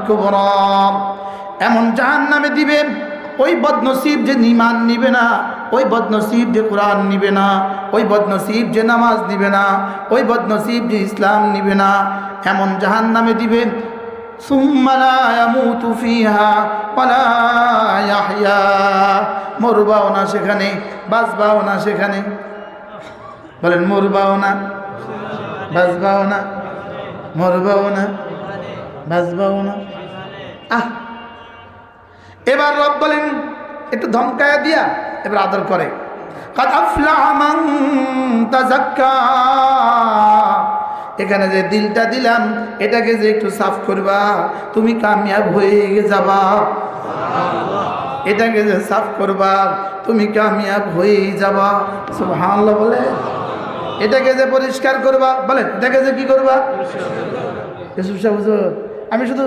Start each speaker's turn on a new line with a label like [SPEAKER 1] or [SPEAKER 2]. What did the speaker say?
[SPEAKER 1] কুবরা, এমন জাহান্নামে দিবে ওই বদনসিব যে ঈমান নিবে না, ওই বদনসিব যে কোরআন নিবে না, ওই বদনসিব যে নামাজ নিবে না, ওই বদনসিব যে ইসলাম নিবে না, এমন জাহান্নামে দিবে। সুম্মা লা ইয়ামুতু ফিহা ওয়ালা ইয়াহইয়া, মরবাও না সেখানে, বাঁচবাও না সেখানে। বলেন মরবাও না, বাঁচবাও না, মরবাও না, বাঁচবাও না। এবার রব বলেন একটু ধমকায়া দিয়া এবার আদর করে, কাদ আফলাহা মান তাযাক্কা, এখানে যে দিলটা দিলাম এটাকে যে একটু সাফ করবা, তুমি কামিয়াব হয়ে যাবা। এটাকে যে সাফ করবা তুমি কামিয়াব হয়ে যাবা। সুবহানাল্লাহ বলে, এটাকে যে পরিষ্কার করবা, বলেন এটাকে যে কি করবা। ইউসুফ সাহেব হুজুর, আমি শুধু